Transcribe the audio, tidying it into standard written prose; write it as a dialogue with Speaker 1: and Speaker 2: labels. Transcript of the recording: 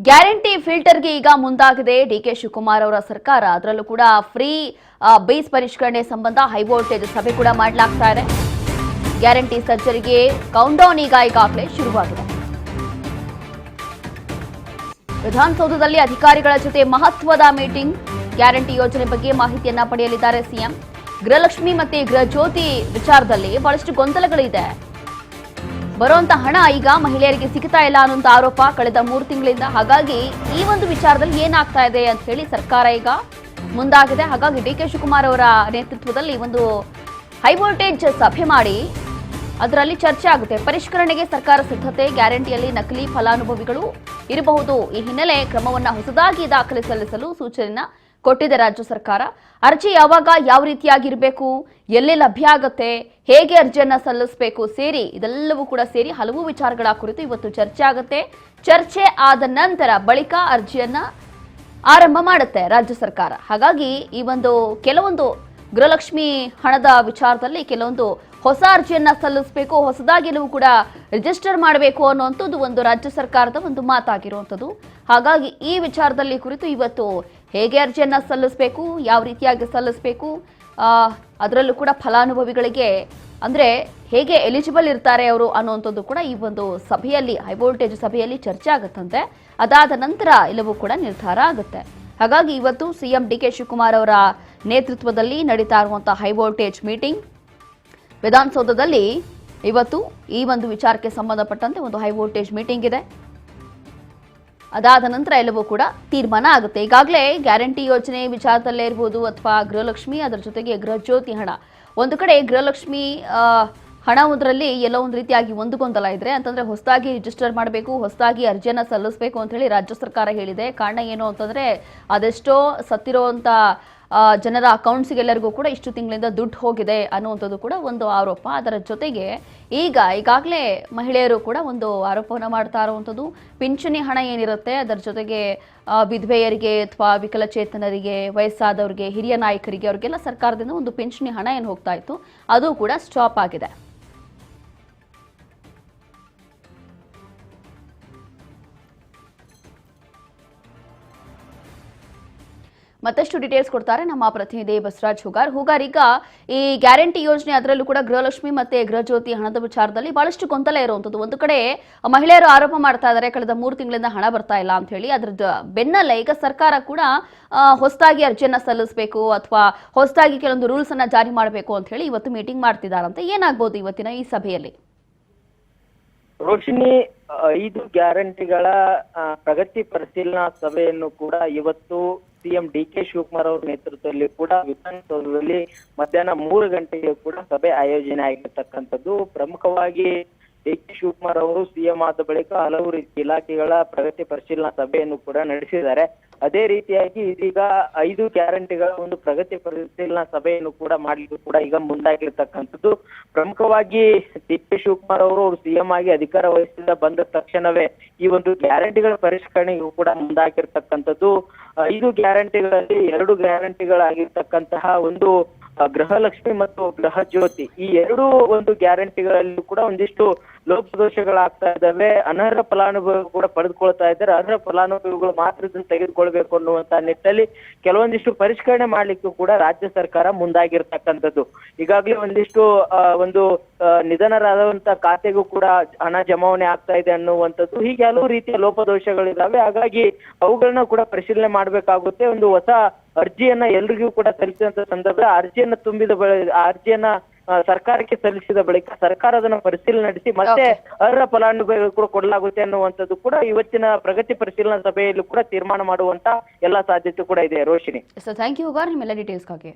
Speaker 1: Guarantee ಫಿಲ್ಟರ್ಗೆ ಈಗ ಮುಂದಾಗಿದೆ DK Shivakumar ಅವರ ಸರ್ಕಾರ. ಅದರಲ್ಲೂ ಕೂಡ ಫ್ರೀ ಬೇಸ್ ಪರಿಷ್ಕರಣೆ ಸಂಬಂಧ ಹೈವೋಲ್ಟೇಜ್ ಸಭೆ ಕೂಡ ಮಾಡಲಾಗ್ತಾ ಇದೆ. ಗ್ಯಾರಂಟಿ ಸರ್ಜರಿಗೆ ಕೌಂಟೌನ್ ಈಗಾಗಲೇ ಶುರುವಾಗಿದೆ. ವಿಧಾನಸೌಧದಲ್ಲಿ ಅಧಿಕಾರಿಗಳ ಜೊತೆ ಮಹತ್ವದ ಮೀಟಿಂಗ್. ಗ್ಯಾರಂಟಿ ಯೋಜನೆ ಬಗ್ಗೆ ಮಾಹಿತಿಯನ್ನ ಪಡೆಯಲಿದ್ದಾರೆ ಸಿಎಂ. ಗೃಹಲಕ್ಷ್ಮಿ ಮತ್ತೆ ಗೃಹಜ್ಯೋತಿ ವಿಚಾರದಲ್ಲಿ ಬಹಳಷ್ಟು ಗೊಂದಲಗಳಿದೆ. ಬರುವಂತ ಹಣ ಈಗ ಮಹಿಳೆಯರಿಗೆ ಸಿಗ್ತಾ ಇಲ್ಲ ಅನ್ನುವಂತ ಆರೋಪ ಕಳೆದ 3 ತಿಂಗಳಿಂದ. ಹಾಗಾಗಿ ಈ ಒಂದು ವಿಚಾರದಲ್ಲಿ ಏನಾಗ್ತಾ ಇದೆ ಅಂತ ಹೇಳಿ ಸರ್ಕಾರ ಈಗ ಮುಂದಾಗಿದೆ. ಹಾಗಾಗಿ ಡಿಕೆ ಶಿವಕುಮಾರ್ ಅವರ ನೇತೃತ್ವದಲ್ಲಿ ಒಂದು ಹೈ ವೋಲ್ಟೇಜ್ ಸಭೆ ಮಾಡಿ ಅದರಲ್ಲಿ ಚರ್ಚೆ ಆಗುತ್ತೆ. ಪರಿಷ್ಕರಣೆಗೆ ಸರ್ಕಾರ ಸಿದ್ಧತೆ. ಗ್ಯಾರಂಟಿಯಲ್ಲಿ ನಕಲಿ ಫಲಾನುಭವಿಗಳು ಇರಬಹುದು. ಈ ಹಿನ್ನೆಲೆ ಕ್ರಮವನ್ನ ಹೊಸದಾಗಿ ದಾಖಲೆ ಸಲ್ಲಿಸಲು ಸೂಚನೆಯನ್ನ ಕೊಟ್ಟಿದೆ ರಾಜ್ಯ ಸರ್ಕಾರ. ಅರ್ಜಿ ಯಾವಾಗ ಯಾವ ರೀತಿಯಾಗಿರಬೇಕು, ಎಲ್ಲಿ ಲಭ್ಯ ಆಗುತ್ತೆ, ಹೇಗೆ ಅರ್ಜಿಯನ್ನ ಸಲ್ಲಿಸಬೇಕು ಸೇರಿ ಇದೆಲ್ಲವೂ ಕೂಡ ಸೇರಿ ಹಲವು ವಿಚಾರಗಳ ಕುರಿತು ಇವತ್ತು ಚರ್ಚೆ ಆಗುತ್ತೆ. ಚರ್ಚೆ ಆದ ನಂತರ ಬಳಿಕ ಅರ್ಜಿಯನ್ನ ಆರಂಭ ಮಾಡುತ್ತೆ ರಾಜ್ಯ ಸರ್ಕಾರ. ಹಾಗಾಗಿ ಈ ಒಂದು ಕೆಲವೊಂದು ಗೃಹಲಕ್ಷ್ಮಿ ಹಣದ ವಿಚಾರದಲ್ಲಿ ಕೆಲವೊಂದು ಹೊಸ ಅರ್ಜಿಯನ್ನ ಸಲ್ಲಿಸಬೇಕು, ಹೊಸದಾಗಿ ಎಲ್ಲವೂ ಕೂಡ ರಿಜಿಸ್ಟರ್ ಮಾಡಬೇಕು ಅನ್ನುವಂಥದ್ದು ಒಂದು ರಾಜ್ಯ ಸರ್ಕಾರದ ಒಂದು ಮಾತಾಗಿರುವಂಥದ್ದು. ಹಾಗಾಗಿ ಈ ವಿಚಾರದಲ್ಲಿ ಕುರಿತು ಇವತ್ತು ಹೇಗೆ ಅರ್ಜಿಯನ್ನ ಸಲ್ಲಿಸಬೇಕು, ಯಾವ ರೀತಿಯಾಗಿ ಸಲ್ಲಿಸಬೇಕು, ಅದರಲ್ಲೂ ಕೂಡ ಫಲಾನುಭವಿಗಳಿಗೆ ಅಂದ್ರೆ ಹೇಗೆ ಎಲಿಜಿಬಲ್ ಇರ್ತಾರೆ ಅವರು ಅನ್ನುವಂಥದ್ದು ಕೂಡ ಈ ಒಂದು ಸಭೆಯಲ್ಲಿ ಹೈವೋಲ್ಟೇಜ್ ಸಭೆಯಲ್ಲಿ ಚರ್ಚೆ ಆಗುತ್ತಂತೆ. ಅದಾದ ನಂತರ ಎಲ್ಲವೂ ಕೂಡ ನಿರ್ಧಾರ ಆಗುತ್ತೆ. ಹಾಗಾಗಿ ಇವತ್ತು ಸಿಎಂ ಡಿಕೆ ಶಿವಕುಮಾರ್ ಅವರ ನೇತೃತ್ವದಲ್ಲಿ ನಡೀತಾ ಇರುವಂತಹ ಹೈವೋಲ್ಟೇಜ್ ಮೀಟಿಂಗ್ ವಿಧಾನಸೌಧದಲ್ಲಿ ಇವತ್ತು ಈ ಒಂದು ವಿಚಾರಕ್ಕೆ ಸಂಬಂಧಪಟ್ಟಂತೆ ಒಂದು ಹೈವೋಲ್ಟೇಜ್ ಮೀಟಿಂಗ್ ಇದೆ. ಅದಾದ ನಂತರ ಎಲ್ಲವೂ ಕೂಡ ತೀರ್ಮಾನ ಆಗುತ್ತೆ. ಈಗಾಗಲೇ ಗ್ಯಾರಂಟಿ ಯೋಜನೆ ವಿಚಾರದಲ್ಲೇ ಇರ್ಬೋದು ಅಥವಾ ಗೃಹಲಕ್ಷ್ಮಿ, ಅದರ ಜೊತೆಗೆ ಗೃಹಜ್ಯೋತಿ ಹಣ. ಒಂದು ಕಡೆ ಗೃಹಲಕ್ಷ್ಮಿ ಹಣ ಒಂದರಲ್ಲಿ ಎಲ್ಲೋ ಒಂದು ರೀತಿಯಾಗಿ ಒಂದು ಗೊಂದಲ ಇದ್ರೆ ಅಂತಂದ್ರೆ ಹೊಸದಾಗಿ ರಿಜಿಸ್ಟರ್ ಮಾಡಬೇಕು, ಹೊಸದಾಗಿ ಅರ್ಜಿಯನ್ನ ಸಲ್ಲಿಸಬೇಕು ಅಂತ ಹೇಳಿ ರಾಜ್ಯ ಸರ್ಕಾರ ಹೇಳಿದೆ. ಕಾರಣ ಏನು ಅಂತಂದ್ರೆ ಅದೆಷ್ಟೋ ಸತ್ತಿರುವಂತ ಜನರ ಅಕೌಂಟ್ಸ್ಗೆಲ್ಲರಿಗೂ ಕೂಡ ಇಷ್ಟು ತಿಂಗಳಿಂದ ದುಡ್ಡು ಹೋಗಿದೆ ಅನ್ನುವಂಥದ್ದು ಕೂಡ ಒಂದು ಆರೋಪ. ಅದರ ಜೊತೆಗೆ ಈಗಾಗಲೇ ಮಹಿಳೆಯರು ಕೂಡ ಒಂದು ಆರೋಪವನ್ನು ಮಾಡ್ತಾ ಇರುವಂಥದ್ದು ಪಿಂಚಣಿ ಹಣ ಏನಿರುತ್ತೆ ಅದರ ಜೊತೆಗೆ ವಿಧವೆಯರಿಗೆ ಅಥವಾ ವಿಕಲಚೇತನರಿಗೆ, ವಯಸ್ಸಾದವರಿಗೆ, ಹಿರಿಯ ನಾಯಕರಿಗೆ ಅವರಿಗೆಲ್ಲ ಸರ್ಕಾರದಿಂದ ಒಂದು ಪಿಂಚಣಿ ಹಣ ಏನು ಹೋಗ್ತಾ ಇತ್ತು ಅದು ಕೂಡ ಸ್ಟಾಪ್ ಆಗಿದೆ. ಮತ್ತಷ್ಟು ಡೀಟೇಲ್ಸ್ ಕೊಡ್ತಾರೆ ನಮ್ಮ ಪ್ರತಿನಿಧಿ ಬಸವರಾಜ್ ಹುಗಾರ್. ಈಗ ಈ ಗ್ಯಾರಂಟಿ ಯೋಜನೆ ಅದರಲ್ಲೂ ಕೂಡ ಗೃಹಲಕ್ಷ್ಮಿ ಮತ್ತೆ ಗೃಹಜ್ಯೋತಿ ಹಣದ ವಿಚಾರದಲ್ಲಿ ಬಹಳಷ್ಟು ಗೊಂದಲ ಇರುವಂತದ್ದು. ಒಂದು ಕಡೆ ಮಹಿಳೆಯರು ಆರೋಪ ಮಾಡ್ತಾ ಇದ್ದಾರೆ ಕಳೆದ 3 ತಿಂಗಳಿಂದ ಹಣ ಬರ್ತಾ ಇಲ್ಲ ಅಂತ ಹೇಳಿ. ಅದ್ರ ಬೆನ್ನಲ್ಲೇ ಈಗ ಸರ್ಕಾರ ಕೂಡ ಹೊಸದಾಗಿ ಅರ್ಜಿಯನ್ನ ಸಲ್ಲಿಸಬೇಕು ಅಥವಾ ಹೊಸದಾಗಿ ಕೆಲವೊಂದು ರೂಲ್ಸ್ ಅನ್ನ ಜಾರಿ ಮಾಡಬೇಕು ಅಂತ ಹೇಳಿ ಇವತ್ತು ಮೀಟಿಂಗ್ ಮಾಡ್ತಿದ್ದಾರಂತೆ. ಏನಾಗಬಹುದು ಇವತ್ತಿನ ಈ ಸಭೆಯಲ್ಲಿ?
Speaker 2: ರೋಶಿನಿ, 5 ಗ್ಯಾರಂಟಿಗಳ ಪ್ರಗತಿ ಪರಿಶೀಲನಾ ಸಭೆಯನ್ನು ಕೂಡ ಇವತ್ತು ಸಿಎಂ ಡಿಕೆ ಶಿವಕುಮಾರ್ ಅವರ ನೇತೃತ್ವದಲ್ಲಿ ಕೂಡ ವಿಧಾನಸೌಧದಲ್ಲಿ ಮಧ್ಯಾಹ್ನ 3 ಗಂಟೆಗೆ ಕೂಡ ಸಭೆ ಆಯೋಜನೆ ಆಗಿರ್ತಕ್ಕಂಥದ್ದು. ಪ್ರಮುಖವಾಗಿ ಡಿಕೆ ಶಿವಕುಮಾರ್ ಅವರು ಸಿಎಂ ಆದ ಬಳಿಕ ಹಲವು ರೀತಿ ಇಲಾಖೆಗಳ ಪ್ರಗತಿ ಪರಿಶೀಲನಾ ಸಭೆಯನ್ನು ಕೂಡ ನಡೆಸಿದ್ದಾರೆ. ಅದೇ ರೀತಿಯಾಗಿ ಇದೀಗ 5 ಗ್ಯಾರಂಟಿಗಳ ಒಂದು ಪ್ರಗತಿ ಪರಿಶೀಲನಾ ಸಭೆಯನ್ನು ಕೂಡ ಮಾಡಲಿಕ್ಕೆ ಕೂಡ ಈಗ ಮುಂದಾಗಿರ್ತಕ್ಕಂಥದ್ದು. ಪ್ರಮುಖವಾಗಿ ಡಿಕೆ ಶಿವಕುಮಾರ್ ಅವರು ಸಿಎಂ ಆಗಿ ಅಧಿಕಾರ ವಹಿಸಿದ ಬಂದ ತಕ್ಷಣವೇ ಈ ಒಂದು ಗ್ಯಾರಂಟಿಗಳ ಪರಿಷ್ಕರಣೆಗೂ ಕೂಡ ಮುಂದಾಗಿರ್ತಕ್ಕಂಥದ್ದು. 5 ಗ್ಯಾರಂಟಿಗಳಲ್ಲಿ 2 ಗ್ಯಾರಂಟಿಗಳಾಗಿರ್ತಕ್ಕಂತಹ ಒಂದು ಗೃಹಲಕ್ಷ್ಮಿ ಮತ್ತು ಗೃಹಜ್ಯೋತಿ, ಈ 2 ಒಂದು ಗ್ಯಾರಂಟಿಗಳಲ್ಲಿ ಕೂಡ ಒಂದಿಷ್ಟು ಲೋಪದೋಷಗಳಾಗ್ತಾ ಇದ್ದಾವೆ. ಅನರ್ಹ ಫಲಾನುಭವಿಗಳು ಕೂಡ ಪಡೆದುಕೊಳ್ತಾ ಇದ್ದಾರೆ. ಅರ್ಹ ಫಲಾನುಭವಿಗಳು ಮಾತ್ರ ಇದನ್ನು ತೆಗೆದುಕೊಳ್ಬೇಕು ಅನ್ನುವಂತ ನಿಟ್ಟಿನಲ್ಲಿ ಕೆಲವೊಂದಿಷ್ಟು ಪರಿಷ್ಕರಣೆ ಮಾಡ್ಲಿಕ್ಕೂ ಕೂಡ ರಾಜ್ಯ ಸರ್ಕಾರ ಮುಂದಾಗಿರ್ತಕ್ಕಂಥದ್ದು. ಈಗಾಗಲೇ ಒಂದಿಷ್ಟು ಒಂದು ನಿಧನರಾದಂತ ಖಾತೆಗೂ ಕೂಡ ಹಣ ಜಮಾವಣೆ ಆಗ್ತಾ ಇದೆ ಅನ್ನುವಂಥದ್ದು. ಹೀಗೆ ಹಲವು ರೀತಿಯ ಲೋಪದೋಷಗಳಿದಾವೆ. ಹಾಗಾಗಿ ಅವುಗಳನ್ನ ಕೂಡ ಪರಿಶೀಲನೆ ಮಾಡ್ಬೇಕಾಗುತ್ತೆ. ಒಂದು ಹೊಸ ಅರ್ಜಿಯನ್ನ ಎಲ್ರಿಗೂ ಕೂಡ ಸಲ್ಲಿಸಿದಂತ ಸಂದರ್ಭ ಅರ್ಜಿಯನ್ನ ತುಂಬಿದ ಅರ್ಜಿಯನ್ನ ಸರ್ಕಾರಕ್ಕೆ ಸಲ್ಲಿಸಿದ ಬಳಿಕ ಸರ್ಕಾರ ಅದನ್ನ ಪರಿಶೀಲನೆ ನಡೆಸಿ ಮತ್ತೆ ಅರ್ಹ ಫಲಾನುಭವಿಗಳು ಕೂಡ ಕೊಡಲಾಗುತ್ತೆ ಅನ್ನುವಂಥದ್ದು ಕೂಡ ಇವತ್ತಿನ ಪ್ರಗತಿ ಪರಿಶೀಲನಾ ಸಭೆಯಲ್ಲೂ ಕೂಡ ತೀರ್ಮಾನ ಮಾಡುವಂತ ಎಲ್ಲಾ ಸಾಧ್ಯತೆ ಕೂಡ ಇದೆ. ರೋಶಿನಿ,
Speaker 1: ಥ್ಯಾಂಕ್ ಯು ಹುಗಾರ್ ನಿಮ್ಮೆಲ್ಲ ಡೀಟೇಲ್ಸ್ಗಾಗಿ.